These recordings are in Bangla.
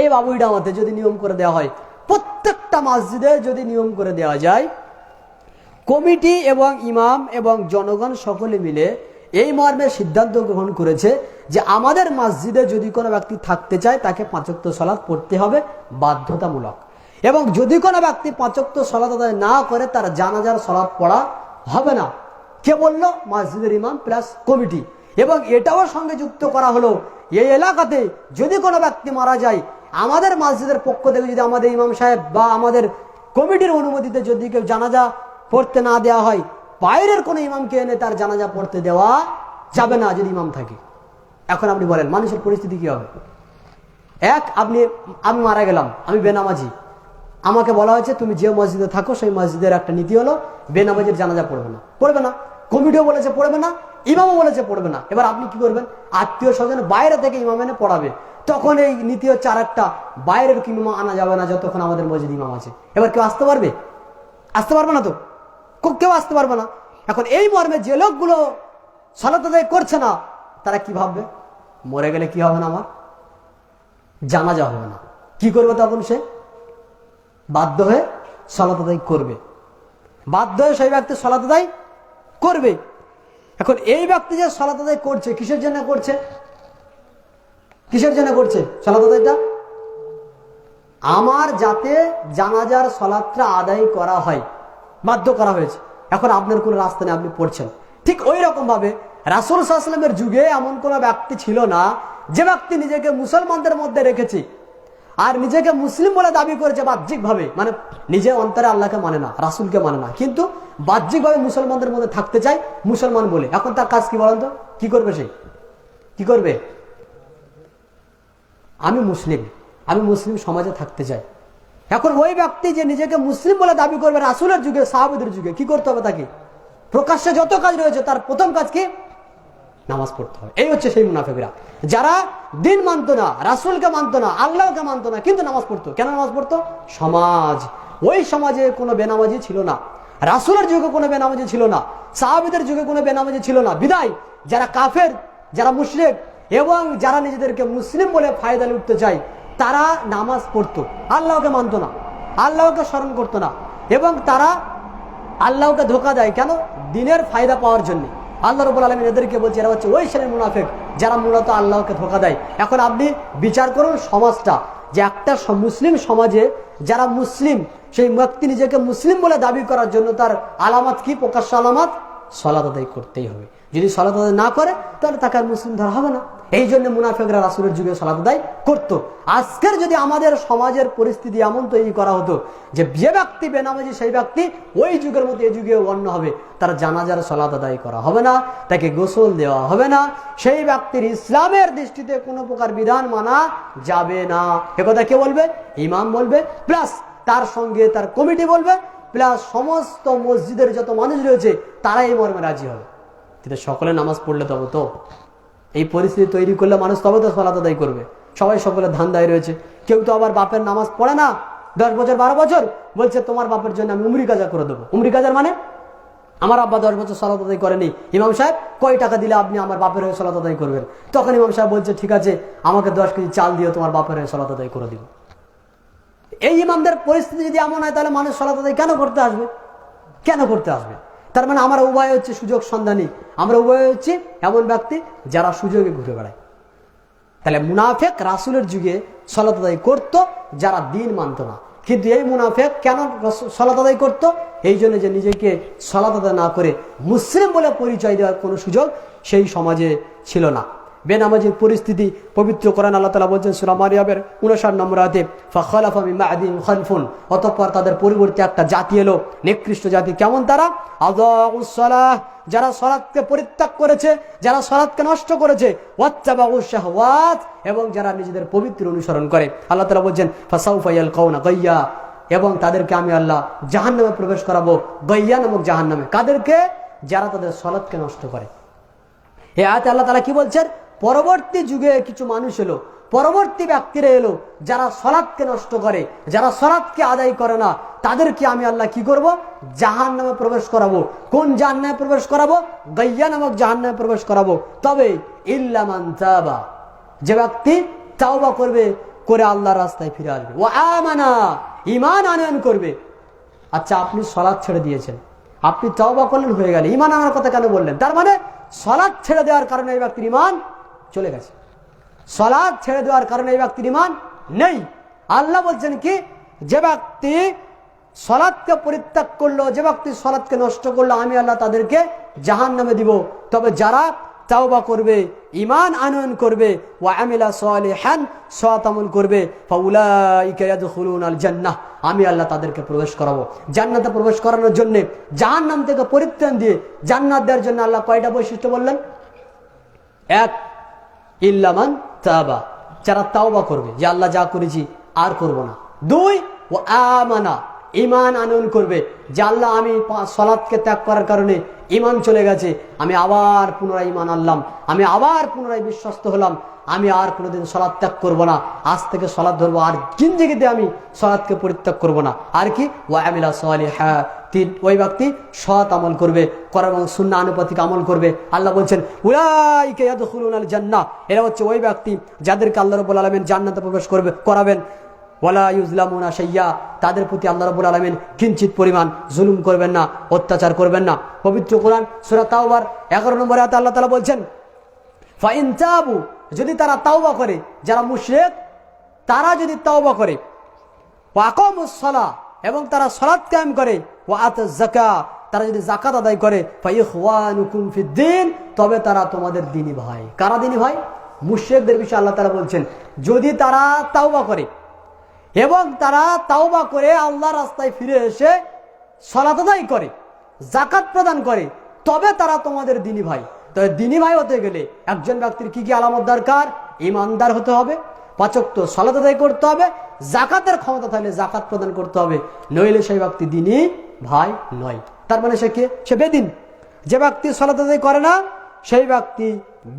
এই বাবুইডাঙ্গাতে যদি নিয়ম করে দেওয়া হয়, প্রত্যেকটা মসজিদে যদি নিয়ম করে দেওয়া যায়, কমিটি এবং ইমাম এবং জনগণ সকলে মিলে এই মর্মে সিদ্ধান্ত গ্রহণ করেছে যে আমাদের মসজিদে যদি কোনো ব্যক্তি থাকতে চায় তাকে 5 ওয়াক্ত সালাত পড়তে হবে বাধ্যতামূলক, এবং যদি কোনো ব্যক্তি 5 ওয়াক্ত সালাত আদায় না করে তার জানাজার সালাত পড়া হবে না। কে বললো? মসজিদের ইমাম প্লাস কমিটি। এবং এটাও সঙ্গে যুক্ত করা হলো, এই এলাকাতে যদি কোনো ব্যক্তি মারা যায়, আমাদের মসজিদের পক্ষ থেকে যদি আমাদের ইমাম সাহেব বা আমাদের কমিটির অনুমতিতে যদি কেউ জানাজা পড়তে না দেওয়া হয়, বাইরের কোনো ইমামকে এনে তার জানাজা পড়তে দেওয়া যাবে না যদি ইমাম থাকে। এখন আপনি বলেন মানুষের পরিস্থিতি কি হবে? আমি মারা গেলাম, আমি বেনামাজি, আমাকে বলা হয়েছে তুমি যে মসজিদে থাকো সেই মসজিদের একটা নীতি হলো বেনামাজির জানাজা পড়বে না। কমিটিও বলেছে পড়বে না, ইমামও বলেছে পড়বে না। এবার আপনি কি করবেন? আত্মীয় স্বজন বাইরে থেকে ইমাম এনে পড়াবে, তখন এই নীতি হচ্ছে আর একটা, বাইরের কি ইমাম আনা যাবে না যতক্ষণ আমাদের মসজিদ ইমাম আছে। এবার কেউ আসতে পারবে? আসতে পারবে না তো, কেউ আসতে পারবে না। এখন এই মর্মে যে লোকগুলো সালাত আদায় করছে না, তারা কি ভাববে? মরে গেলে কি হবে না, আমার জানাজা হবে না। কি করবে তখন? সে বাধ্য হয়ে সালাত আদায় করবে, বাধ্য হয়ে সেই ব্যক্তি সালাত আদায় করবে। এখন এই ব্যক্তি যে সালাত আদায় করছে, কিসের জন্য করছে? কিসের জন্য করছে সালাত আদায়টা? আমার যাতে জানাজার সালাতটা আদায় করা হয়, বাধ্য করা হয়েছে। এখন আপনার কোনো রাস্তা নেই, আপনি পড়ছেন। ঠিক ওই রকম ভাবে রাসূল সাল্লাল্লাহু আলাইহি ওয়াসাল্লামের যুগে এমন কোনো ব্যক্তি ছিল না যে ব্যক্তি নিজেকে মুসলমানদের মধ্যে রেখেছে আর নিজেকে মুসলিম বলে দাবি করেছে বাহ্যিকভাবে, মানে নিজে অন্তরে আল্লাহকে মানে না, রাসূলকে মানে না, কিন্তু বাহ্যিকভাবে মুসলমানদের মধ্যে থাকতে চায় মুসলমান বলে। এখন তার কাজ কি বলেন তো? কি করবে সে? কি করবে? আমি মুসলিম সমাজে থাকতে চাই। এখন ওই ব্যক্তি যে নিজেকে মুসলিম বলে দাবি করবে রাসূলের যুগে, সাহাবীদের যুগে, কি করতে হবে তাকে? প্রকাশ্যে যত কাজ রয়েছে তার প্রথম কাজ কি? নামাজ পড়তে হবে। এই হচ্ছে সেই মুনাফিকরা, যারা দিন মানতো না, রাসূলকে মানতো না, আল্লাহকে মানতো না, কিন্তু নামাজ পড়তো। কেন নামাজ পড়তো? ওই সমাজে কোনো বেনামাজি ছিল না, রাসূলের যুগে কোনো বেনামাজি ছিল না, সাহাবীদের যুগে কোনো বেনামাজি ছিল না। বিদায় যারা কাফের, যারা মুশরিক এবং যারা নিজেদেরকে মুসলিম বলে ফায়দা লুটতে চায়, তারা নামাজ পড়তো, আল্লাহকে মানতো না, আল্লাহকে স্মরণ করতো না, এবং তারা আল্লাহকে ধোঁকা দেয়। কেন? দিনের ফায়দা পাওয়ার জন্য। আল্লাহ রাব্বুল আলামিন এদেরকে বলছে এরা হচ্ছে ওই শ্রেণীর মুনাফিক যারা মূলত আল্লাহকে ধোঁকা দেয়। এখন আপনি বিচার করুন সমাজটা, যে একটা মুসলিম সমাজে যারা মুসলিম, সেই ব্যক্তি নিজেকে মুসলিম বলে দাবি করার জন্য তার আলামত কি? প্রকাশ্য আলামত, সালাত আদায় করতেই হবে। যদি সালাত আদায় না করে তাহলে তাকে আর মুসলিম ধরা হবে না। এই জন্য মুনাফিকরা রাসূলের যুগে সালাত আদায় করত। আজকের যদি আমাদের সমাজের পরিস্থিতি এমন তৈরি করা হতো যে যে ব্যক্তি বেনামাজি সেই ব্যক্তি ওই যুগের মতো এই যুগেও অন্য হবে, তার জানাজার সালাত আদায় করা হবে না, তাকে গোসল দেওয়া হবে না, সেই ব্যক্তির ইসলামের দৃষ্টিতে কোনো প্রকার বিধান মানা যাবে না। একথা কে বলবে? ইমাম বলবে, প্লাস তার সঙ্গে তার কমিটি বলবে, প্লাস সমস্ত মসজিদের যত মানুষ রয়েছে তারা এই মর্মে রাজি হবে। কিন্তু সকলে নামাজ পড়লে তবে তো, এই পরিস্থিতি তৈরি করলে মানুষ তবে তো সালাত আদায় করবে। সবাই সকলে ধান্দায় রয়েছে। কেউ তো আবার বাপের নামাজ পড়ে না, 10 বছর 12 বছর, বলছে তোমার বাপের জন্য আমি উমরি কাজা করে দেবো। উমরি কাজার মানে আমার আব্বা 10 বছর সালাত আদায় করেনি, ইমাম সাহেব কয় টাকা দিলে আপনি আমার বাপের হয়ে সালাত আদায় করবেন? তখন ইমাম সাহেব বলছে ঠিক আছে আমাকে 10 কেজি চাল দিও, তোমার বাপের হয়ে সালাত আদায় করে দিব। এই ইমামদের পরিস্থিতি যদি এমন হয় তাহলে মানুষ সালাত আদায় কেন করতে আসবে? কেন করতে আসবে? তার মানে আমরা উভয় হচ্ছে সুযোগ সন্ধানী, আমরা উভয় হচ্ছে এমন ব্যক্তি যারা সুযোগে ঘুরে বেড়ায়। তাহলে মুনাফিক রাসূলের যুগে সালাত আদায় করত যারা দিন মানত না, কিন্তু এই মুনাফিক কেন সালাত আদায় করত? এই জন্য যে নিজেকে সালাত আদায় না করে মুসলিম বলে পরিচয় দেওয়ার কোনো সুযোগ সেই সমাজে ছিল না। বেনামাজির পরিস্থিতি পবিত্র কোরআন আল্লাহ তাআলা বলছেন সূরা মারিয়ামের 59 নম্বর আয়াতে, ফাখালাফা মিন বা'দিহিম খালফুন, অতঃপর তাদের পরিবর্তে একটা জাতি এলো, নিকৃষ্ট জাতি। কেমন তারা? আযাউস সালাহ, যারা সালাতকে পরিত্যাগ করেছে, যারা সালাতকে নষ্ট করেছে, ওয়াত্তাবাউশ শাহওয়াত, এবং যারা নিজেদের পবিত্র অনুসরণ করে। আল্লাহ তাআলা বলছেন ফাসাউফা ইয়ালকাউনা গায়্যা, এবং তাদেরকে আমি আল্লাহ জাহান্নামে প্রবেশ করাবো, গায়্যা নামক জাহান্নামে। কাদেরকে? যারা তাদের সালাতকে নষ্ট করে। এই আয়াতে আল্লাহ তাআলা কি বলছেন? পরবর্তী যুগে কিছু মানুষ এলো, পরবর্তী ব্যক্তিরা এলো যারা সালাতকে নষ্ট করে, যারা সালাতকে আদায় করে না, তাদেরকে আমি আল্লাহ কি করব? জাহান্নামে প্রবেশ করাবো। কোন জাহান্নামে প্রবেশ করাবো? গায়্যা নামক জাহান্নামে প্রবেশ করাবো। তবে ইল্লা মান তাবা, যে ব্যক্তি তাওবা করবে, করে আল্লাহর রাস্তায় ফিরে আসবে। ও আমানা, ঈমান আনয়ন করবে। আচ্ছা, আপনি সালাত ছেড়ে দিয়েছেন, আপনি তওবা করলেন, হয়ে গেল, ঈমান আনার কথা কেন বললেন? তার মানে সালাত ছেড়ে দেওয়ার কারণে এই ব্যক্তির ঈমান চলে গেছে, সালাত ছেড়ে দেওয়ার কারণে এই ব্যক্তির ঈমান নেই। আল্লাহ বলছেন কি, যে ব্যক্তি সালাতকে পরিত্যাগ করলো, যে ব্যক্তি সালাতকে নষ্ট করলো, আমি আল্লাহ তাদেরকে জাহান্নামে দিব। তবে যারা তাওবা করবে, ঈমান আনয়ন করবে, ওয়া আমিলা সালিহান, সৎ আমল করবে, ফাউলাইকা ইয়াদখুলুনাল জান্নাহ, আমি আল্লাহ তাদেরকে প্রবেশ করাবো। জান্নাতে প্রবেশ করানোর জন্য, জাহান্নাম থেকে পরিত্রাণ দিয়ে জান্নাত দেওয়ার জন্য আল্লাহ কয়টা বৈশিষ্ট্য বললেন? এক, ইল্লামান তাবা, যারা তাওবা করবে, যে আল্লাহ যা করেছি আর করব না। দুই, ও আমানা, ঈমান আনয়ন করবে, যে আল্লাহ আমি সালাতকে ত্যাগ করার কারণে ঈমান চলে গেছে, আমি আবার পুনরায় ঈমান আনলাম, আমি আবার পুনরায় বিশ্বস্ত হলাম, আমি আর কোনোদিন সালাত ত্যাগ করব না, আজ থেকে সালাত ধরবো, আর জিন্দেগিতে আমি সালাতকে পরিত্যাগ করব না। আর কি, ওয়া আমিলা সালিহা, ওই ব্যক্তি সৎ আমল করবে, কোরআন এবং সুন্নাহ আনুপাতিক আমল করবে। আল্লাহ বলছেন উলাইকা ইয়াদখুলুনাল জান্নাহ, এরা হচ্ছে ওই ব্যক্তি যাদেরকে আল্লাহ রাব্বুল আলামিন জান্নাতে প্রবেশ করাবেন। ওয়ালা ইউজলামুনা শাইয়্যা, তাদের প্রতি আল্লাহ রাব্বুল আলামিন কিঞ্চিত পরিমাণ জুলুম করবেন না, অত্যাচার করবেন না। পবিত্র কোরআন সূরা তাওবার 11 নম্বর আয়াতে আল্লাহ তাআলা বলছেন, ফাইন তাবু, যদি তারা তাওবা করে, যারা মুশরিক তারা যদি তাওবা করে, ওয়া আকামুস সালাহ, এবং তারা সালাত কায়েম করে, ওয়া আতাজ যাকাত, তারা যদি যাকাত আদায় করে, ফাইখওয়ানুকুম ফিদ্দিন, তবে তারা তোমাদের দ্বীনি ভাই। কারা দ্বীনি ভাই? মুশরিকদের বিষয়ে আল্লাহ তাআলা বলছেন, যদি তারা তাওবা করে এবং তারা তাওবা করে আল্লাহর রাস্তায় ফিরে এসে সালাত আদায় করে, যাকাত প্রদান করে, তবে তারা তোমাদের দ্বীনি ভাই। তবে দ্বীনি ভাই হতে গেলে একজন ব্যক্তির কি কি আলামত দরকার? ঈমানদার হতে হবে, 5 ওয়াক্ত সালাত আদায় করতে হবে, যাকাতের ক্ষমতা থাকলে যাকাত প্রদান করতে হবে, নইলে সেই ব্যক্তি দ্বীনি ভাই নয়। তার মানে সে কে? সে বেদিন। যে ব্যক্তি সালাত আদায় করে না সেই ব্যক্তি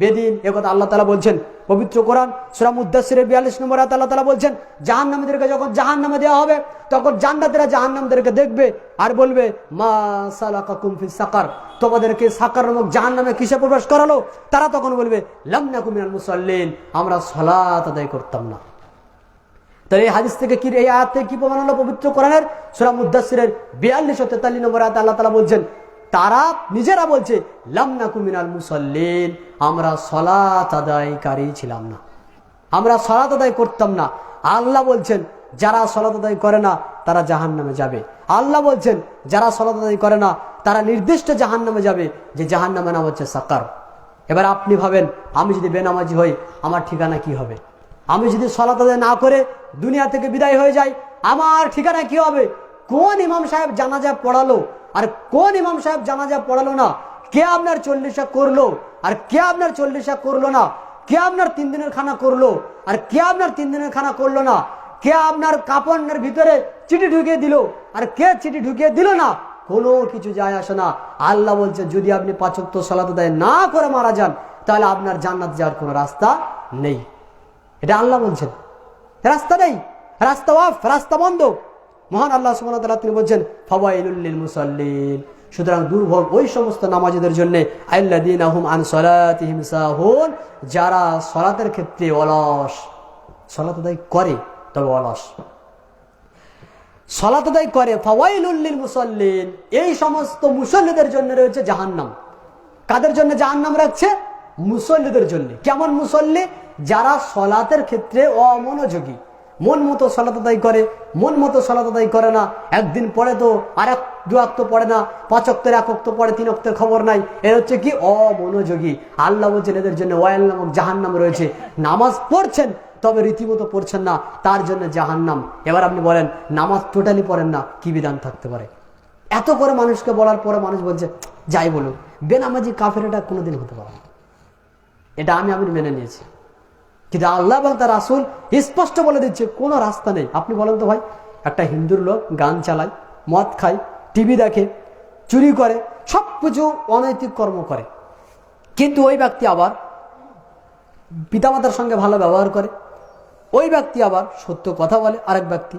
বেদিন। একথা আল্লাহ তাআলা বলছেন পবিত্র কোরআন সূরা মুদ্দাসসিরের 42 নম্বর আয়াতে আল্লাহ তাআলা বলছেন, জাহান্নামীদেরকে যখন জাহান্নামে দেওয়া হবে, তখন জান্নাতীরা জাহান্নামীদেরকে দেখবে আর বলবে, মা সালাকাকুম ফিস সাকার, তোমাদেরকে সাকার নামক জাহান্নামে কিসে প্রবেশ করালো? তারা তখন বলবে, লাম নাকু মিনাল মুসাল্লিন, আমরা সালাত আদায় করতাম না। তাহলে এই হাদিস থেকে কি, এই আয়াত থেকে কি প্রমাণ হলো? পবিত্র কোরআনের সূরা মুদ্দাসসিরের 42 ও 43 নম্বর আয়াতে আল্লাহ তাআলা বলছেন, তারা নিজেরা বলছে, লাম নাকু মিনাল মুসাল্লিন, আমরা সালাত আদায়কারী ছিলাম না, আমরা সালাত আদায় করতাম না। আল্লাহ বলছেন যারা সালাত আদায় করে না তারা জাহান্নামে যাবে। আল্লাহ বলছেন যারা সালাত আদায় করে না তারা নির্দিষ্ট জাহান্নামে যাবে, যে জাহান্নামের নাম হচ্ছে সাকার। এবার আপনি ভাবেন, আমি যদি বেনামাজি হই আমার ঠিকানা কি হবে? আমি যদি সালাত আদায় না করে দুনিয়া থেকে বিদায় হয়ে যাই, আমার ঠিকানা কি হবে? কোন ইমাম সাহেব জানাজা পড়ালো আর কোন ইমাম সাহেব জানাজা পড়ালো না? কে আপনার 40 করলো আর কে আপনার 40 করলো না? কে আপনার 3 দিনের খানা করলো আর কে আপনার 3 দিনের খানা করলো না? কে আপনার কাপড়ের ভিতরে চিঠি ঢুকিয়ে দিল আর কে চিঠি ঢুকিয়ে দিল না? কোনো কিছু যায় আসে না। আল্লাহ বলছে, যদি আপনি 5 ওয়াক্ত সালাত আদায় না করে মারা যান, তাহলে আপনার জান্নাত যাওয়ার কোনো রাস্তা নেই। এটা আল্লাহ বলছেন, রাস্তা নেই, রাস্তা অফ, রাস্তা বন্ধ। মহান আল্লাহ সুবহানাহু ওয়া তাআলা তিনি বলছেন, ফাওয়াইলুল লিল মুসাল্লিন, সুতরাং দুর্ভোগ ওই সমস্ত নামাজীদের জন্য, আল্লাযীনা হুম আন সালাতিহিম সাহুন, যারা সালাতের ক্ষেত্রে অলস, সালাত আদায় করে তবে অলস, সালাত আদায় করে। ফাওয়াইলুল লিল মুসাল্লিন, এই সমস্ত মুসল্লিদের জন্য রয়েছে জাহান্নাম। কাদের জন্য জাহান্নাম রাখছে? মুসল্লিদের জন্য। কেমন মুসল্লি? যারা সালাতের ক্ষেত্রে অমনোযোগী, মন মতো সালাত আদায় করে, মন মতো সালাত আদায় করে না, একদিন পড়ে তো আর 2 ওয়াক্ত পড়ে না, 5 ওয়াক্তের 1 ওয়াক্ত পড়ে, 3 ওয়াক্তের খবর নাই, এর হচ্ছে কি? অমনোযোগী। আল্লাহ বলছেন এদের জন্য ওয়াইল নামক জাহান্নাম রয়েছে। নামাজ পড়ছেন তবে রীতিমতো পড়ছেন না, তার জন্য জাহান্নাম। এবার আপনি বলেন, নামাজ টোটালি পড়েন না, কি বিধান থাকতে পারে? এত করে মানুষকে বলার পরে মানুষ বলছে, যাই বলুন, বেনামাজি কাফের, এটা কোনোদিন হতে পারে না। এটা আমি মেনে নিয়েছি, কিন্তু আল্লাহ এবং তার রাসূল স্পষ্ট বলে দিচ্ছে কোনো রাস্তা নেই। আপনি বলেন তো ভাই, একটা হিন্দুর লোক গান চালায়, মদ খায়, টিভি দেখে, চুরি করে, সবকিছু অনৈতিক কর্ম করে, কিন্তু ওই ব্যক্তি আবার পিতামাতার সঙ্গে ভালো ব্যবহার করে, ওই ব্যক্তি আবার সত্য কথা বলে, আরেক ব্যক্তি,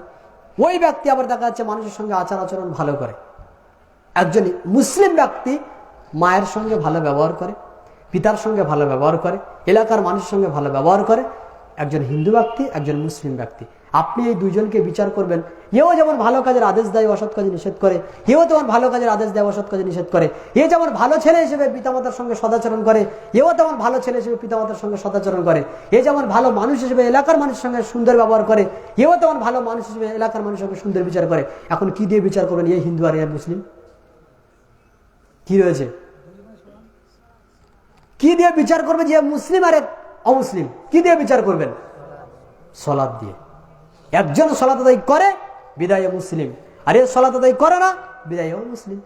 ওই ব্যক্তি আবার দেখা যাচ্ছে মানুষের সঙ্গে আচার আচরণ ভালো করে। একজন মুসলিম ব্যক্তি মায়ের সঙ্গে ভালো ব্যবহার করে, পিতার সঙ্গে ভালো ব্যবহার করে, এলাকার মানুষের সঙ্গে ভালো ব্যবহার করে, একজন হিন্দু ব্যক্তি, একজন মুসলিম ব্যক্তি। আপনি এই দুইজনকে বিচার করবেন, এও যেমন ভালো কাজের আদেশ দেয়, অসৎ কাজে নিষেধ করে, এও তেমন ভালো কাজের আদেশ দেয়, অসৎ কাজে নিষেধ করে। এ যেমন ভালো ছেলে হিসেবে পিতামাতার সঙ্গে সদাচরণ করে, এও তেমন ভালো ছেলে হিসেবে পিতামাতার সঙ্গে সদাচরণ করে। এ যেমন ভালো মানুষ হিসেবে এলাকার মানুষের সঙ্গে সুন্দর ব্যবহার করে, এও তেমন ভালো মানুষ হিসেবে এলাকার মানুষের সঙ্গে সুন্দর বিচার করে। এখন কি দিয়ে বিচার করবেন এই হিন্দু আর এই মুসলিম? কি রয়েছে? কি দিয়ে বিচার করবে যে মুসলিম আর অমুসলিম? কি দিয়ে বিচার করবেন? সলাত দিয়ে। একজন সলাত আদায় করে বিদায় মুসলিম, আর এ সলাত আদায় করে না বিদায় মুসলিম।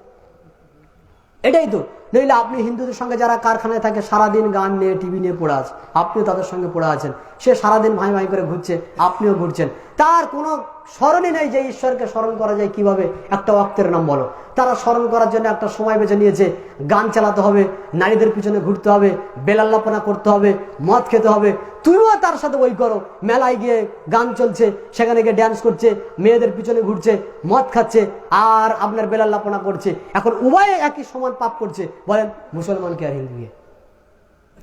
এটাই তো। নইলে আপনি হিন্দুদের সঙ্গে যারা কারখানায় থাকে সারাদিন গান নিয়ে টিভি নিয়ে পড়ে আছে, আপনিও তাদের সঙ্গে পড়ে আছেন। সে সারাদিন ভাই ভাই করে ঘুরছে, আপনিও ঘুরছেন। তার কোনো স্মরণই নেই যে ঈশ্বরকে স্মরণ করা যায় কিভাবে। একটা ওয়াক্তের নাম বলো। তারা স্মরণ করার জন্য একটা সময় বেছে নিয়েছে, গান চালাতে হবে, নারীদের পিছনে ঘুরতে হবে, বেলাল্লাপনা করতে হবে, মদ খেতে হবে। তুমিও তার সাথে ওই করো। মেলায় গিয়ে গান চলছে, সেখানে গিয়ে ড্যান্স করছে, মেয়েদের পিছনে ঘুরছে, মদ খাচ্ছে, আর আপনার বেলাল্লাপনা করছে। এখন উভয়ে একই সমান পাপ করছে। বলেন মুসলমানকে আর হিন্দুকে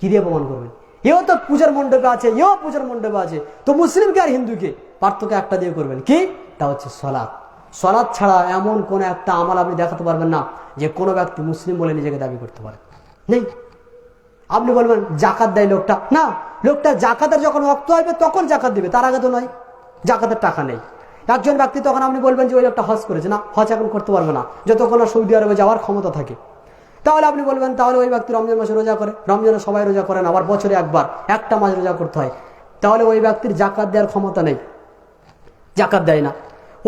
কি দিয়ে প্রমাণ করবেন? এও তো পূজার মণ্ডপে আছে, এও পূজার মণ্ডপে আছে, তো মুসলিমকে আর হিন্দুকে পার্থক্য একটা দিয়ে করবেন কি? তা হচ্ছে সলাৎ। সলাৎ ছাড়া এমন কোন একটা আমল আপনি দেখাতে পারবেন না যে কোনো ব্যক্তি মুসলিম বলে নিজেকে দাবি করতে পারে, নেই। আপনি বলবেন জাকাত দেয় লোকটা, না, লোকটা জাকাতের যখন রক্ত হবে তখন জাকাত দিবে, তার আগে তো নয়। জাকাতের টাকা নেই একজন ব্যক্তি, তখন আপনি বলবেন যে ওই লোকটা হজ করেছে, না, হজ এখন করতে পারবে না যতক্ষণ না সৌদি আরবে যাওয়ার ক্ষমতা থাকে। তাহলে আপনি বলবেন তাহলে ওই ব্যক্তি রমজান মাসে রোজা করে, রমজানে সবাই রোজা করে না, আবার বছরে একবার একটা মাস রোজা করতে হয়, তাহলে ওই ব্যক্তির জাকাত দেওয়ার ক্ষমতা নেই, জাকাত দেয় না।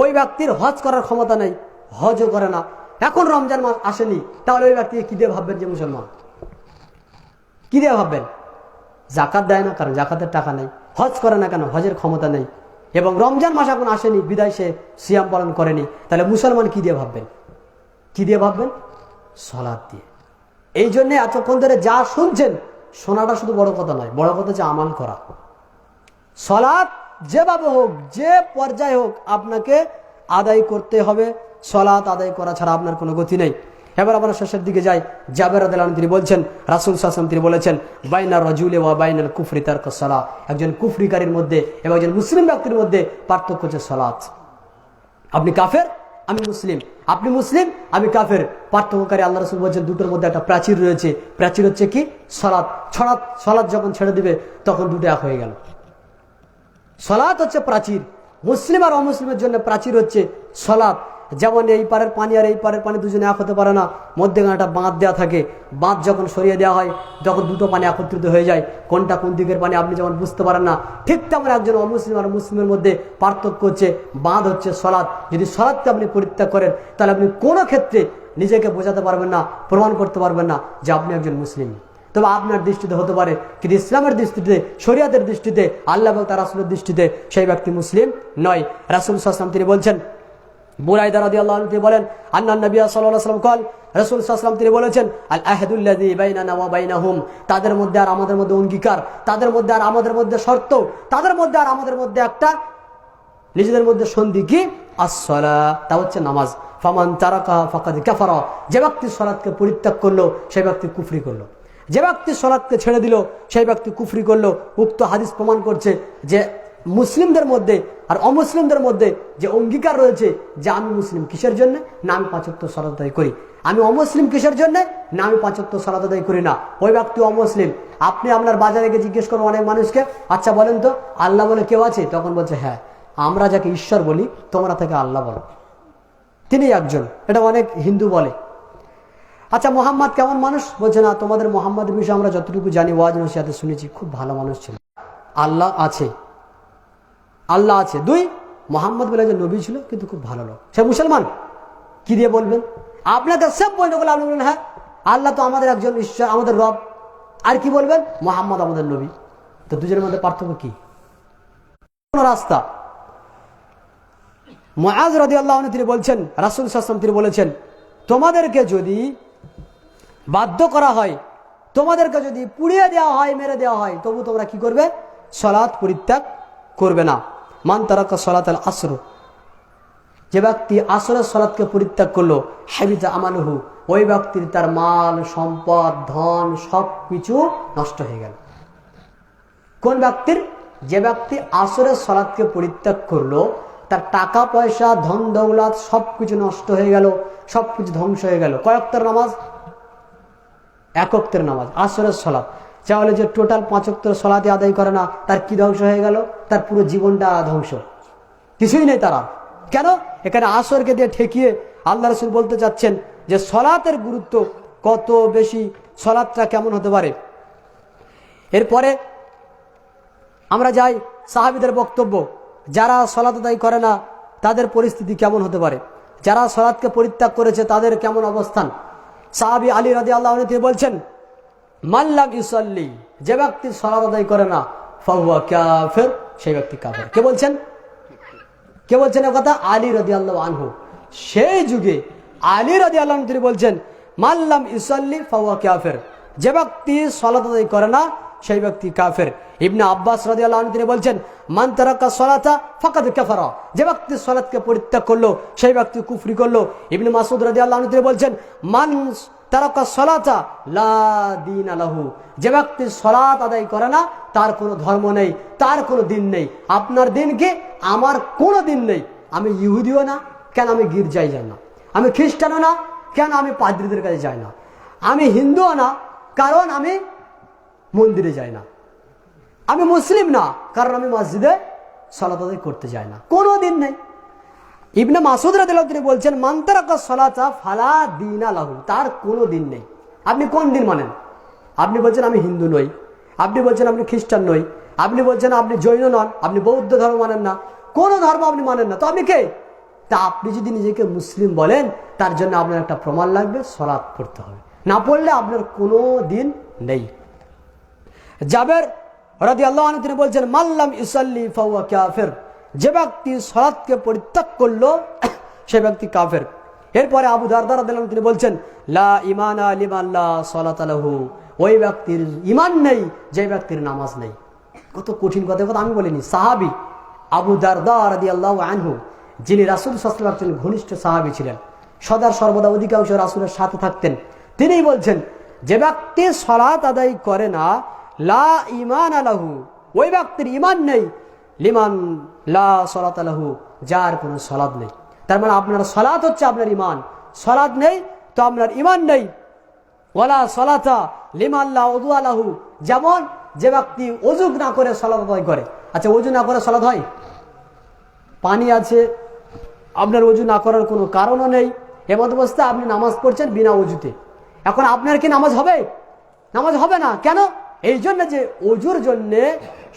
ওই ব্যক্তির হজ করার ক্ষমতা নেই, হজও করে না। এখন রমজান মাস আসেনি, তাহলে ওই ব্যক্তিকে কি দিয়ে ভাববেন যে মুসলমান? কি দিয়ে ভাববেন? জাকাত দেয় না কারণ জাকাতের টাকা নেই, হজ করে না কেন হজের ক্ষমতা নেই, এবং রমজান মাস এখন আসেনি বিদায় সে সিয়াম পালন করেনি। তাহলে মুসলমান কি দিয়ে ভাববেন? কি দিয়ে ভাববেন? সলাৎ দিয়ে। এই জন্য এতক্ষণ ধরে যা শুনছেন, শোনাটা শুধু বড় কথা নয়, বড় কথা হচ্ছে আমাল করা। সলাৎ যেভাবে হোক, যে পর্যায়ে হোক, আপনাকে আদায় করতে হবে। সলাৎ আদায় করা ছাড়া আপনার কোনো গতি নেই। এবার আমরা শেষের দিকে যাই। জাবের রাদিয়াল্লাহু আনহু তিনি বলছেন, রাসূল সাল্লাল্লাহু আলাইহি ওয়াসাল্লাম তিনি বলেছেন, বাইনার রাজুলি ওয়া বাইনাল কুফরি তারকুস সালাহ, একজন কুফরিকারীর মধ্যে এবং একজন মুসলিম ব্যক্তির মধ্যে পার্থক্য হচ্ছে সলাৎ। আপনি কাফের, আমি মুসলিম, আপনি মুসলিম, আমি কাফের, পার্থক্যকারী আল্লাহ রাসূল বলছেন দুটোর মধ্যে একটা প্রাচীর রয়েছে। প্রাচীর হচ্ছে কি? সলাৎ। সলাৎ যখন ছেড়ে দিবে তখন দুটো এক হয়ে গেল। সলাৎ হচ্ছে প্রাচীর। মুসলিম আর অমুসলিমের জন্য প্রাচীর হচ্ছে সলাৎ। যেমন এই পারের পানি আর এই পারের পানি দুজনে এক হতে পারে না, মধ্যেখানে একটা বাঁধ দেওয়া থাকে। বাঁধ যখন সরিয়ে দেওয়া হয় তখন দুটো পানি একত্রিত হয়ে যায়, কোনটা কোন দিকের পানি আপনি যেমন বুঝতে পারেন না, ঠিক তেমন একজন অমুসলিম আর মুসলিমের মধ্যে পার্থক্য হচ্ছে বাঁধ হচ্ছে সলাৎ। যদি সলাৎকে আপনি পরিত্যাগ করেন তাহলে আপনি কোনো ক্ষেত্রে নিজেকে বোঝাতে পারবেন না, প্রমাণ করতে পারবেন না যে আপনি একজন মুসলিম। তবে আপনার দৃষ্টিতে হতে পারে, কিন্তু ইসলামের দৃষ্টিতে, শরিয়াতের দৃষ্টিতে, আল্লাহ এবং তার রাসূলের দৃষ্টিতে সেই ব্যক্তি মুসলিম নয়। রাসূল সাল্লাল্লাহু আলাইহি ওয়াসাল্লাম তিনি বলছেন, বুরাইদা রাদিয়াল্লাহু আনহু তিনি বলেন, আন্নান নবী সাল্লাল্লাহু আলাইহি ওয়াসাল্লাম কল, রাসূল সাল্লাল্লাহু আলাইহি ওয়াসাল্লাম তিনি বলেছেন, আল আহদুল্লাযী বাইনানা ওয়া বাইনাহুম, তাদের মধ্যে আর আমাদের মধ্যে অঙ্গীকার, তাদের মধ্যে আর আমাদের মধ্যে শর্ত, তাদের মধ্যে আর আমাদের মধ্যে একটা নিজেদের মধ্যে সন্ধি কি? as-সালাহ, তা হচ্ছে নামাজ। ফামান তারাকাহা ফাকাদ কাফারা, যে ব্যক্তি সালাতকে পরিত্যাগ করলো সেই ব্যক্তি কুফরি করলো। যে ব্যক্তি সালাতকে ছেড়ে দিল সেই ব্যক্তি কুফরি করলো। উক্ত হাদিস প্রমাণ করছে যে মুসলিমদের মধ্যে আর অমুসলিমদের মধ্যে যে অঙ্গীকার রয়েছে যে আমি মুসলিম কিসের জন্য? না আমি 5 ওয়াক্ত সালাত আদায় করি। আমি অমুসলিম কিসের জন্য? না আমি 5 ওয়াক্ত সালাত আদায় করি না। ওই ব্যক্তি অমুসলিম। আপনি আপনার বাজারে গিয়ে জিজ্ঞেস করুন অনেক মানুষকে, আচ্ছা বলেন তো আল্লাহ বলে কেউ আছে? তখন বলছে হ্যাঁ, আমরা যাকে ঈশ্বর বলি তোমরা তাকে আল্লাহ বলো, তিনি একজন। এটা অনেক হিন্দু বলে। আচ্ছা মোহাম্মদ কেমন মানুষ? বলছে না, তোমাদের মোহাম্মদের বিষয়ে আমরা যতটুকু জানি, ওয়াজ নসিহতে শুনেছি, খুব ভালো মানুষ ছিল। আল্লাহ আছে, আল্লাহ আছে। 2, মোহাম্মদ বলে যে নবী ছিল কিন্তু খুব ভালো লোক, সে মুসলমান। কি দিয়ে বলবেন? আপনাকে সব বলতে গেলে আপনি বলবেন হ্যাঁ আল্লাহ তো আমাদের একজন ঈশ্বর, আমাদের রব। আর কি বলবেন? মোহাম্মদ আমাদের নবী। তো দুজনের মধ্যে পার্থক্য কি? কোন রাস্তা? মুআয রাদিয়াল্লাহু আনহু তিনি বলছেন, রাসূল সাল্লাল্লাহু আলাইহি ওয়াসাল্লাম তিনি বলেছেন, তোমাদেরকে যদি বাধ্য করা হয়, তোমাদেরকে যদি পুড়িয়ে দেওয়া হয়, মেরে দেওয়া হয়, তবু তোমরা কি করবে? সালাত পরিত্যাগ করবে না। মান তারাকা সালাতাল আসর, যে ব্যক্তি আসরের সালাতকে পরিত্যাগ করলো, হাবিতা আমালুহু, ওই ব্যক্তির তার মাল সম্পদ ধন সবকিছু নষ্ট হয়ে গেল। কোন ব্যক্তির? যে ব্যক্তি আসরের সালাতকে পরিত্যাগ করলো, তার টাকা পয়সা ধন দৌলত সবকিছু নষ্ট হয়ে গেল, সবকিছু ধ্বংস হয়ে গেল। কয় ওয়াক্তের নামাজ? এক ওয়াক্তের নামাজ, আসরের সালাত। তাহলে যে টোটাল 5 ওয়াক্তের সালাতে আদায় করে না, তার কি ধ্বংস হয়ে গেল? তার পুরো জীবনটা ধ্বংস, কিছুই নেই তারা। কেন? এখানে আসরকে দিয়ে ঠেকিয়ে আল্লাহ রাসূল বলতে চাচ্ছেন যে সালাতের গুরুত্ব কত বেশি, সালাতটা কেমন হতে পারে। এরপরে আমরা যাই সাহাবীদের বক্তব্য, যারা সালাত আদায় করে না তাদের পরিস্থিতি কেমন হতে পারে, যারা সালাতকে পরিত্যাগ করেছে তাদের কেমন অবস্থান। সাহাবী আলী রাদিয়াল্লাহু আনহু তিনি বলছেন, মাল্লাম ইউসাল্লি, যে ব্যক্তি সালাত আদায় করে না, ফাহুয়া কাফির, সেই ব্যক্তি কাফের। কে বলছেন? কে বলছেন এই কথা? আলী রাদিয়াল্লাহু আনহু। সেই যুগে আলী রাদিয়াল্লাহু আনহু তিনি বলছেন, মাল্লাম ইউসাল্লি ফাহুয়া কাফির, যে ব্যক্তি সালাত আদায় করে না সেই ব্যক্তি কাফের। ইবনে আব্বাস রাদিয়াল্লাহু আনহু তিনি বলছেন, মান তারাকা সালাতা ফাকাদ কাফারা, যে ব্যক্তি সালাতকে পরিত্যাগ করলো সেই ব্যক্তি কুফরি করলো। ইবনে মাসউদ রাদিয়াল্লাহু আনহু তিনি বলছেন, মান তারাকা সালাতা লা দীন লাহু, যে ব্যক্তি সালাত আদায় করে না তার কোনো ধর্ম নেই, তার কোনো দিন নেই। আপনার দিন কি? আমার কোনো দিন নেই। আমি ইহুদিও না, কেন আমি গির্জায় যাই না। আমি খ্রিস্টানও না, কেন আমি পাদ্রীদের কাছে যাই না। আমি হিন্দুও না, কারণ আমি মন্দিরে যাই না। আমি মুসলিম না, কারণ আমি মসজিদে সালাত আদায় করতে যাই না। কোনো দিন নেই। ইবনে মাসউদ রাদিয়াল্লাহু তিনি বলছেন, মান তারাকা সালাতা ফালা দীনা লাহু, তার কোনো দিন নেই। আপনি কোন দিন মানেন? আপনি বলছেন আমি হিন্দু নই, আপনি বলছেন আপনি খ্রিস্টান নই, আপনি বলছেন আপনি জৈন নন, আপনি বৌদ্ধ ধর্ম মানেন না, কোনো ধর্ম আপনি মানেন না, তো আপনি কে? তা আপনি যদি নিজেকে মুসলিম বলেন, তার জন্য আপনার একটা প্রমাণ লাগবে, সালাত পড়তে হবে। না পড়লে আপনার কোনো দিন নেই। জাবের রাদিয়াল্লাহু আনহু তিনি বলছেন, মাল্লাম ইউসাল্লি ফাহুয়া কাফির, যে ব্যক্তি সালাতকে পরিত্যাগ করলো সে ব্যক্তি কাফের। এরপরে আবু দারদা রাদিয়াল্লাহু আনহু তিনি বলছেন, লা ঈমানা লিমান লা সালাতা লাহু, ওই ব্যক্তির ঈমান নেই যে ব্যক্তির নামাজ নেই। কত কঠিন কথা, কথা আমি বলিনি। সাহাবী আবু দারদা রাদিয়াল্লাহু আনহু, যিনি রাসূল সাল্লাল্লাহু আলাইহি ওয়াসাল্লামের ঘনিষ্ঠ সাহাবী ছিলেন, সদা সর্বদা অধিকাংশ রাসূলের সাথে থাকতেন, তিনিই বলছেন, যে ব্যক্তি সালাত আদায় করে না, লা ঈমান লাহু, ওই ব্যক্তির ঈমান নেই, লিমান লা সালাত লাহু, যার কোনো সালাত নেই। তার মানে আপনার সালাত হচ্ছে আপনার ঈমান, সালাত নেই তো আপনার ঈমান নেই। ওয়ালা সালাতা লিমান লা উযু লাহু, যেমন যে ব্যক্তি ওযু না করে সালাত আদায় করে। আচ্ছা, ওযু না করে সালাত হয়? পানি আছে, আপনার ওযু না করার কোনো কারণও নেই, এমন অবস্থায় আপনি নামাজ পড়ছেন বিনা ওযুতে, এখন আপনার কি নামাজ হবে? নামাজ হবে না। কেন? এই জন্য যে ওযুর জন্য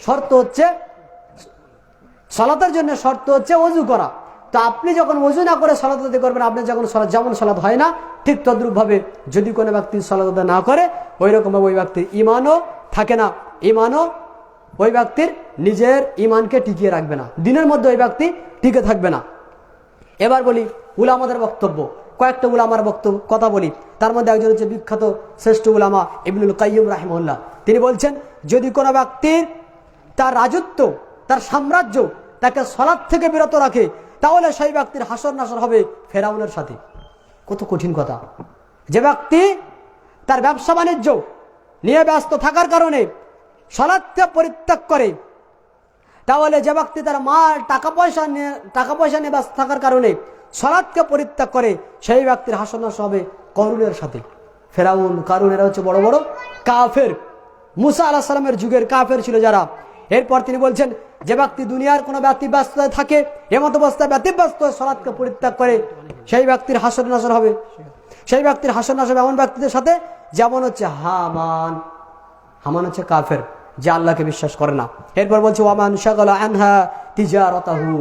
শর্ত হচ্ছে, সালাতের জন্য শর্ত হচ্ছে ওযু করা। তো আপনি যখন ওযু না করে সালাত আদায় করবেন, আপনি যখন সালাত, যেমন সালাত হয় না, ঠিক তদ্রূপভাবে যদি কোনো ব্যক্তি সালাত আদায় না করে, ওই রকমভাবে ওই ব্যক্তির ঈমানও থাকে না, ঈমানও ওই ব্যক্তির নিজের ঈমানকে টিকিয়ে রাখবে না, দিনের মধ্যে ওই ব্যক্তি টিকে থাকবে না। এবার বলি উলামাদের বক্তব্য, কয়েকটা উলামার বক্তব্য কথা বলি। তার মধ্যে একজন হচ্ছে বিখ্যাত শ্রেষ্ঠ উলামা ইবনুল কাইয়্যিম রাহিমাহুল্লাহ। তিনি বলছেন, যদি কোনো ব্যক্তির তার রাজত্ব, তার সাম্রাজ্য তাকে সালাত থেকে বিরত রাখে, তাহলে সেই ব্যক্তির হাসর নাসর হবে ফেরাউনের সাথে। কত কঠিন কথা। যে ব্যক্তি তার ব্যবসা বাণিজ্য নিয়ে ব্যস্ত থাকার কারণে সালাতকে পরিত্যাগ করে, তাহলে যে ব্যক্তি তার মাল টাকা পয়সা নিয়ে ব্যস্ত থাকার কারণে সালাতকে পরিত্যাগ করে, সেই ব্যক্তির হাসর নাসর হবে করুণের সাথে। ফেরাউন, কারুন, এরা হচ্ছে বড় বড় কাফের, মুসা আলাইহিস সালামের যুগের কাফের ছিল যারা। এরপর তিনি বলছেন, যে ব্যক্তি দুনিয়ার কোনো ব্যতিব্যস্ততায় থাকে, এমত অবস্থায় ব্যতিব্যস্ত সালাতকে পরিত্যাগ করে, সেই ব্যক্তির হাসর নাসর হবে, সেই ব্যক্তির হাসর নাসর হবে এমন ব্যক্তিদের সাথে যেমন হচ্ছে হামান। হামান হচ্ছে কাফের, যে আল্লাহকে বিশ্বাস করে না। এরপর বলছে, ওয়ামান শাগালা আনহা তিজারাতাহু,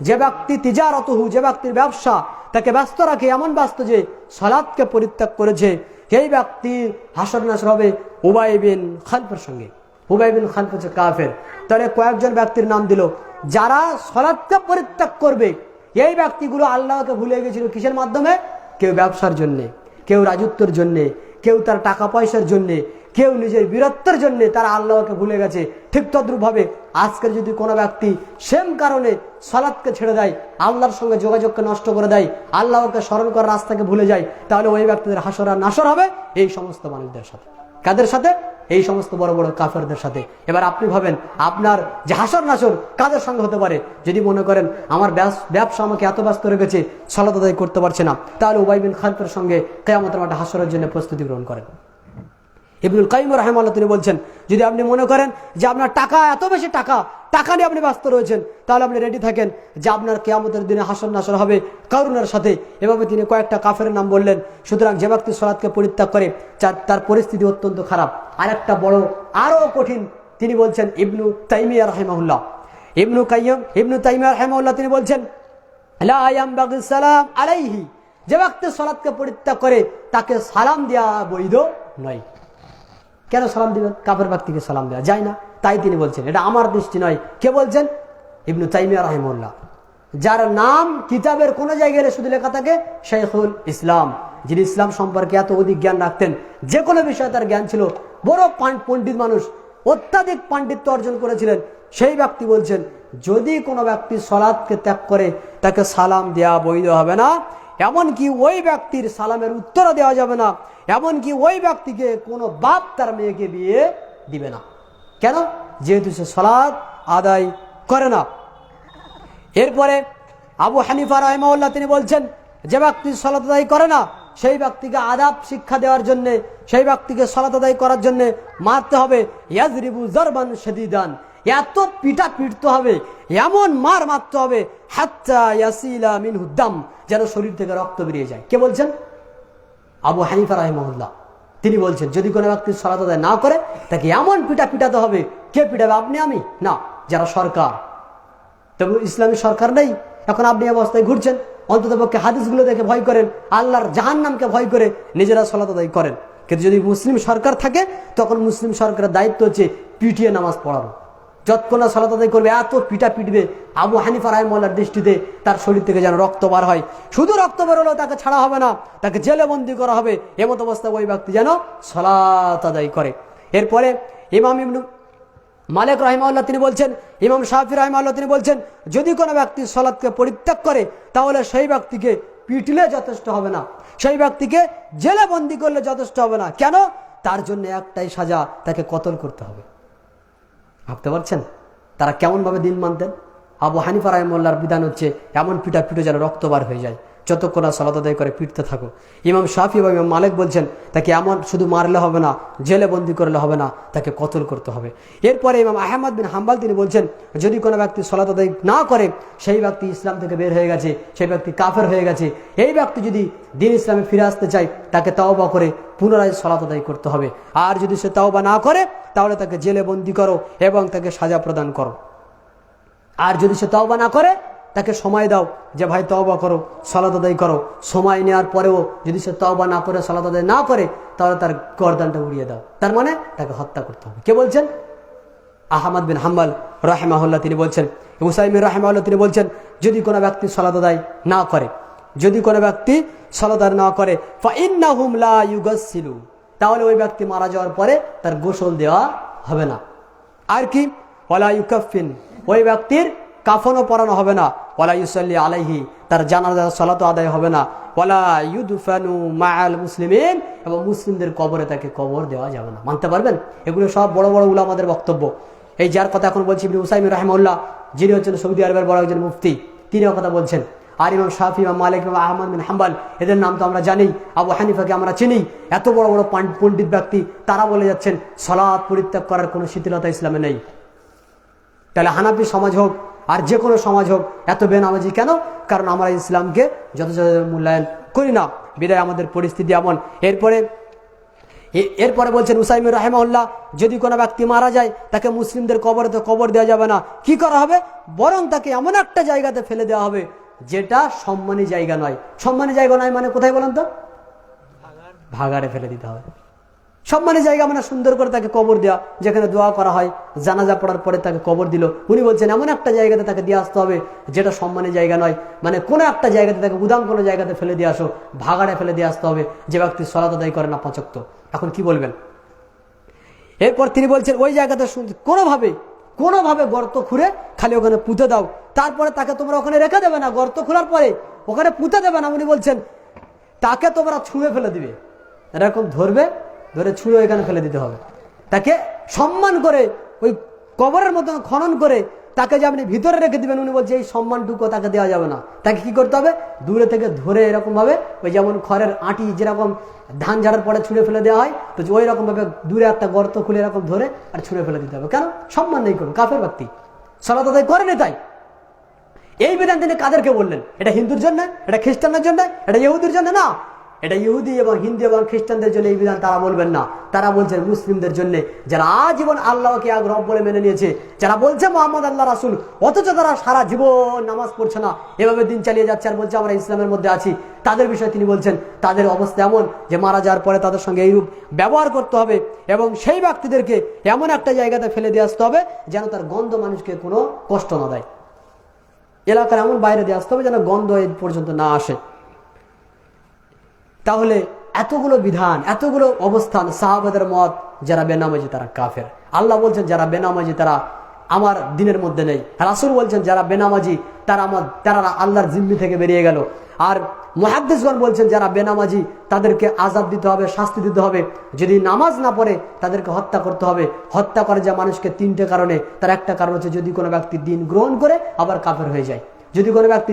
যে ব্যক্তি তিজারাতুহু, যে ব্যক্তির ব্যবসা তাকে ব্যস্ত রাখে, এমন ব্যস্ত যে সালাতকে পরিত্যাগ করেছে, সেই ব্যক্তির হাসর নাসর হবে উবাই বিন খালফের সঙ্গে। উবাই বিন খালফ হচ্ছে কাফের। তাহলে কয়েকজন ব্যক্তির নাম দিল যারা সালাতকে পরিত্যাগ করবে। এই ব্যক্তিগুলো আল্লাহকে ভুলে গেছিল কিসের মাধ্যমে? কেউ ব্যবসার জন্যে, কেউ রাজত্বের জন্যে, কেউ তার টাকা পয়সার জন্যে, কেউ নিজের বীরত্বের জন্য তারা আল্লাহকে ভুলে গেছে। ঠিক তদ্রূপভাবে আজকের যদি কোনো ব্যক্তি সেম কারণে সালাতকে ছেড়ে দেয়, আল্লাহর সঙ্গে যোগাযোগকে নষ্ট করে দেয়, আল্লাহকে স্মরণ করার রাস্তাকে ভুলে যায়, তাহলে ওই ব্যক্তিদের হাসর আর নাসর হবে এই সমস্ত মানুষদের সাথে। কাদের সাথে? এই সমস্ত বড় বড় কাফেরদের সাথে। এবার আপনি ভাবেন আপনার যে হাসর নাসর কাদের সঙ্গে হতে পারে। যদি মনে করেন আমার ব্যবসা আমাকে এত ব্যস্ত রেখেছে, সালাত আদায় করতে পারছে না, তাহলে উবাই বিন খালফের সঙ্গে কিয়ামতের মাঠে হাসরের জন্য প্রস্তুতি গ্রহণ করেন। ইবনুল কাইয়িম রাহিমাহুল্লাহ তিনি বলছেন, যদি আপনি মনে করেন যে আপনার টাকা এত বেশি টাকা নিয়ে আপনি ব্যস্ত রয়েছেন, তাহলে আপনি রেডি থাকেন যে আপনার কিয়ামতের দিনে হাসর নাসর হবে কারুনের সাথে। এভাবে তিনি কয়েকটা কাফের নাম বললেন। সুতরাং যে ব্যক্তি সালাতকে পরিত্যাগ করে তার পরিস্থিতি অত্যন্ত খারাপ। আরেকটা বড় আরো কঠিন তিনি বলছেন ইবনু তাইমিয়া রাহিমাহুল্লাহ। ইবনু তাইমিয়া রাহিমাহুল্লাহ তিনি বলছেন, লা ইয়ানবাগি সালাম আলাইহি, যে ব্যক্তি সালাতকে পরিত্যাগ করে তাকে সালাম দেওয়া বৈধ নয়। কেন সালাম দিবেন? কাফের ব্যক্তিকে সালাম দেওয়া যায় না। তাই তিনি বলছেন, এটা আমার দৃষ্টি নয়। কে বলছেন? ইবনু তাইমিয়া রাহিমাহুল্লাহ, যার নাম কিতাবের কোন জায়গায় শুধু লেখা থাকে শাইখুল ইসলাম, যিনি ইসলাম সম্পর্কে এত অধিক জ্ঞান রাখতেন, যে কোনো বিষয়ে তার জ্ঞান ছিল, বড় পণ্ডিত মানুষ, অত্যাধিক পাণ্ডিত্য অর্জন করেছিলেন। সেই ব্যক্তি বলছেন, যদি কোনো ব্যক্তি সালাতকে ত্যাগ করে তাকে সালাম দেওয়া বৈধ হবে না, এমনকি ওই ব্যক্তির সালামের উত্তরও দেওয়া যাবে না, এমনকি ওই ব্যক্তিকে কোনো বাপ তার মেয়েকে বিয়ে দিবে না। কেন? যেহেতু সে সালাত আদায় করে না। এরপরে আবু হানিফা রাহিমাহুল্লাহ তিনি বলছেন, যে ব্যক্তি সালাত আদায় করে না সেই ব্যক্তিকে আদাব শিক্ষা দেওয়ার জন্য, সেই ব্যক্তিকে সালাত আদায় করার জন্য মারতে হবে, ইয়াজরিবু জারবান শাদীদান, এত পিটা পিটতে হবে, এমন মার মারতে হবে, হাত্তা ইয়াসিলা মিনহু দাম, যেন শরীর থেকে রক্ত বেরিয়ে যায়। কে বলছেন? আবু হানিফা রাহিমাহুল্লাহ তিনি বলছেন, যদি কোনো ব্যক্তি সালাত আদায় না করে তাকে এমন পিটাতে হবে। কে পিটাবে? আপনি আমি না, যারা সরকার। তবে ইসলামী সরকার নেই, এখন আপনি অবস্থায় ঘুরছেন, অন্ততপক্ষে হাদিসগুলো দেখে ভয় করেন, আল্লাহর জাহান্নামকে ভয় করে নিজেরা সালাত আদায় করেন। কিন্তু যদি মুসলিম সরকার থাকে, তখন মুসলিম সরকারের দায়িত্ব হচ্ছে পিটিয়ে নামাজ পড়ানো। যতক্ষণ না সালাত আদায় করবে এত পিটবে। আবু হানিফা রাহিমাহুল্লাহর দৃষ্টিতে তার শরীর থেকে যেন রক্ত বার হয়, শুধু রক্ত বের হলেও তাকে ছাড়া হবে না, তাকে জেলে বন্দি করা হবে। এমত অবস্থা ওই ব্যক্তি যেন সালাত আদায় করে। এরপরে ইমাম ইবনু মালিক রাহিমাহুল্লাহ তিনি বলছেন, ইমাম শাফি রাহিমাহুল্লাহ তিনি বলছেন, যদি কোনো ব্যক্তি সালাতকে পরিত্যাগ করে তাহলে সেই ব্যক্তিকে পিটলে যথেষ্ট হবে না, সেই ব্যক্তিকে জেলে বন্দি করলে যথেষ্ট হবে না। কেন? তার জন্য একটাই সাজা, তাকে কতল করতে হবে। ভাবতে পারছেন তারা কেমন ভাবে দিন মানতেন? আবু হানিফা রাহিমাহুল্লাহর বিধান হচ্ছে এমন পিটো যেন রক্ত বার হয়ে যায়, যতক্ষণ সালাত আদায় করে পিটতে থাকো। ইমাম শাফি বা ইমাম মালিক বলছেন, তাকে এমন শুধু মারলে হবে না, জেলে বন্দি করলে হবে না, তাকে কতল করতে হবে। এরপরে ইমাম আহমদ বিন হাম্বল তিনি বলছেন, যদি কোনো ব্যক্তি সালাত আদায় না করে সেই ব্যক্তি ইসলাম থেকে বের হয়ে গেছে, সেই ব্যক্তি কাফের হয়ে গেছে। এই ব্যক্তি যদি দিন ইসলামে ফিরে আসতে চায়, তাকে তাওবা করে পুনরায় সালাত আদায় করতে হবে। আর যদি সে তাওবা না করে তাহলে তাকে জেলে বন্দি করো এবং তাকে সাজা প্রদান করো। আর যদি সে তাওবা না করে তাকে সময় দাও, যে ভাই তওবা করো, সালাত আদায় করো। সময় নেওয়ার পরেও যদি সে তওবা না করে, সালাত আদায় না করে, তাহলে তার গর্দানটা উড়িয়ে দাও। তার মানে তাকে হত্যা করতে হবে। কে বলছেন? আহমদ বিন হাম্বল রাহিমাহুল্লাহ তিনি বলছেন, উসাইমির রাহিমাহুল্লাহ তিনি বলছেন, যদি কোনো ব্যক্তি সালাত আদায় না করে, যদি কোনো ব্যক্তি সালাত আদায় না করে, ফাইন্নাহুম লা ইউগাসসিলু, তাহলে ওই ব্যক্তি মারা যাওয়ার পরে তার গোসল দেওয়া হবে না। আর কি? ওয়ালা ইউকাফিন, ওই ব্যক্তির কাফনও পরানো হবে না। ওয়ালা ইউসাল্লি আলাইহি, তার জানাজা সালাত আদায় হবে না। ওয়ালা ইউদফানু মাআল মুসলিমিন, এবং মুসলিমদের কবরে তাকে কবর দেওয়া যাবে না। মানতে পারবেন? এগুলো সব বড় বড় উলামাদের বক্তব্য। এই যার কথা এখন বলছি ইবনে উসাইমিন রাহিমাহুল্লাহ, যিনি হচ্ছেন সৌদি আরবের বড় একজন মুফতি, তিনিও কথা বলছেন। আর ইমাম শাফি, ইমাম মালিক, ইমাম আহমদ বিন হাম্বল, এদের নাম তো আমরা জানি। আবু হানিফাকে আমরা চিনি, এত বড় বড় পণ্ডিত ব্যক্তি, তারা বলে যাচ্ছেন সালাত পরিত্যাগ করার কোনো শিথিলতা ইসলামে নেই। তাহলে হানাফি সমাজ হোক আর যে কোনো সমাজ হোক, এত বেনামাজি কেন? কারণ আমরা ইসলামকে যথাযথ মূল্যায়ন করি না, বিদায় আমাদের পরিস্থিতি এমন। এরপরে বলছেন উসাইমির রাহিমাহুল্লাহ, যদি কোনো ব্যক্তি মারা যায় তাকে মুসলিমদের কবরে তো কবর দেওয়া যাবে না। কি করা হবে? বরং তাকে এমন একটা জায়গাতে ফেলে দেওয়া হবে যেটা সম্মানী জায়গা নয়। সম্মানী জায়গা নয় মানে কোথায় বলেন তো? ভাগাড়ে ফেলে দিতে হবে। সম্মানী জায়গা মানে সুন্দর করে তাকে কবর দেওয়া, যেখানে দোয়া করা হয়, জানাজা পড়ার পরে তাকে কবর দিল। উনি বলছেন এমন একটা জায়গাতে তাকে দিয়ে আসতে হবে যেটা সম্মানী জায়গা নয়, মানে কোনো একটা জায়গাতে তাকে উদাম কোনো জায়গাতে ফেলে দিয়ে আসো, ভাগাড়ে ফেলে দিয়ে আসতে হবে, যে ব্যক্তি সালাত আদায় করে না ৫ ওয়াক্ত। এখন কি বলবেন? এরপর তিনি বলছেন ওই জায়গাতে কোনোভাবে গর্ত খুঁড়ে খালি ওখানে পুঁতে দাও, তারপরে তাকে তোমরা ওখানে রেখে দেবে না, গর্ত খোলার পরে ওখানে পুঁতে দেবে না। উনি বলছেন তাকে তোমরা ছুঁড়ে ফেলে দিবে, এরকম ধরে ছুঁড়ে এখানে ফেলে দিতে হবে। তাকে সম্মান করে ওই কবরের মতো খনন করে তাকে যে আপনি ভিতরে রেখে দিবেন, উনি বলছে এই সম্মানটুকু তাকে দেওয়া যাবে না। তাকে কি করতে হবে? দূরে থেকে ধরে এরকম ভাবে, ওই যেমন খড়ের আঁটি যেরকম ধান ঝাড়ার পরে ছুঁড়ে ফেলে দেওয়া হয়, তো ওই রকম ভাবে দূরে একটা গর্ত খুলে এরকম ধরে আর ছুঁড়ে ফেলে দিতে হবে। কেন? সম্মান নেই করুন, কাফের ব্যক্তি, সালাত আদায় করেনি তাই। এই বিধান তিনি কাদেরকে বললেন? এটা হিন্দুর জন্য, এটা খ্রিস্টানদের জন্য, এটা ইহুদির জন্য না। এটা ইহুদি এবং হিন্দু এবং খ্রিস্টানদের জন্য এই বিধান তারা বলবেন না। তারা বলছেন মুসলিমদের জন্য, যারা আজীবন আল্লাহকে এক রব বলে মেনে নিয়েছে, যারা বলছে মোহাম্মদ আল্লাহ রাসূল, অথচ তারা সারা জীবন নামাজ পড়ছে না, এভাবে দিন চালিয়ে যাচ্ছে আর বলছে আমরা ইসলামের মধ্যে আছি। তাদের বিষয়ে তিনি বলছেন তাদের অবস্থা এমন যে মারা যাওয়ার পরে তাদের সঙ্গে এইরূপ ব্যবহার করতে হবে এবং সেই ব্যক্তিদেরকে এমন একটা জায়গাতে ফেলে দিয়ে আসতে হবে যেন তার গন্ধ মানুষকে কোনো কষ্ট না দেয়। এলাকার এমন বাইরে দিয়ে আসতে হবে যেন গন্ধ এই পর্যন্ত না আসে। তাহলে এতগুলো বিধান, এতগুলো অবস্থান, সাহাবাদের মত, যারা বেনামাজি তারা কাফের। আল্লাহ বলছেন যারা বেনামাজি তারা আমার দিনের মধ্যে নেই। রাসূল বলছেন যারা বেনামাজি তারা আল্লাহর জিম্মি থেকে বেরিয়ে গেল। আর মুহাদ্দিসগণ বলছেন যারা বেনামাজি তাদেরকে আযাব দিতে হবে, শাস্তি দিতে হবে। যদি নামাজ না পড়ে তাদেরকে হত্যা করতে হবে। হত্যা করে যে মানুষকে তিনটে কারণে, তার একটা কারণ হচ্ছে যদি কোনো ব্যক্তি দিন গ্রহণ করে আবার কাফের হয়ে যায়, যদি কোনো ব্যক্তি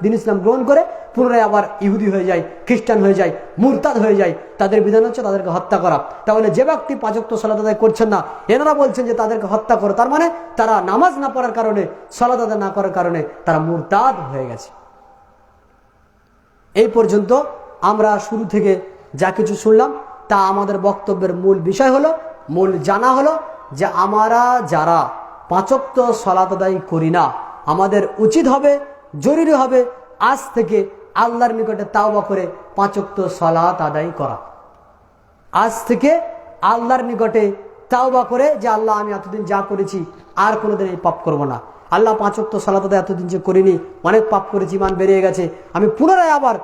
দিন ইসলাম গ্রহণ করে পুনরায় আবার ইহুদি হয়ে যায়, খ্রিস্টান হয়ে যায়, মুরতাদ হয়ে যায়, তাদের বিধান হচ্ছে তাদেরকে হত্যা করা। তাহলে যে ব্যক্তি 5 ওয়াক্ত সালাত আদায় করছেন না, এনারা বলছেন যে তাদেরকে হত্যা করো, তার মানে তারা নামাজ না পড়ার কারণে, সালাত আদায় না করার কারণে তারা মুরতাদ হয়ে গেছে। এই পর্যন্ত আমরা শুরু থেকে যা কিছু শুনলাম তা আমাদের বক্তব্যের মূল বিষয় হলো, মূল জানা হলো যে আমরা যারা 5 ওয়াক্ত সালাত আদায় করি না, আমাদের উচিত হবে, জরুরি হবে আজ থেকে আল্লাহর নিকটে তাওবা করে 5 ওয়াক্ত সালাত আদায় করা। আজ থেকে আল্লাহর নিকটে তাওবা করে যে আল্লাহ আমি এতদিন যা করেছি আর কোনোদিন এই পাপ করব না। আল্লাহ 5 ওয়াক্ত সালাত আদায় এতদিন যে করিনি, অনেক পাপ করেছি, ইমান বেরিয়ে গেছে, আমি পুনরায় আবার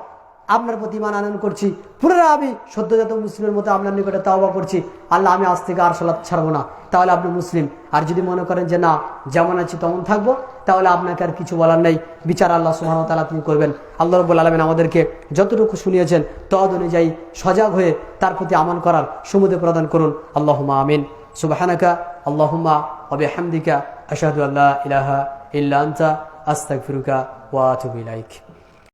আপনার প্রতি ইমান আনয়ন করছি, পুনরায় আমি সদ্যজাত মুসলিমের মতো আপনার নিকটে তাওবা করছি, আল্লাহ আমি আজ থেকে আর সালাত ছাড়বো না। তাহলে আপনি মুসলিম। আর যদি মনে করেন যে না যেমন আছি তেমন থাকবো, তাহলে আপনাকে আর কিছু বলার নেই, বিচার আল্লাহ সুবহানাহু ওয়া তাআলা তিনি করবেন। আল্লাহ রাব্বুল আলামিন আমাদেরকে যতটুকু শুনিয়েছেন তদ অনুযায়ী সজাগ হয়ে তার প্রতি আমল করার সুবিধা প্রদান করুন। আল্লাহুম্মা আমিন। সুবহানাকা আল্লাহুম্মা ওয়া বিহামদিকা আশহাদু আল্লা ইলাহা ইল্লা আনতা আস্তাগফিরুকা ওয়া আতুবু ইলাইক।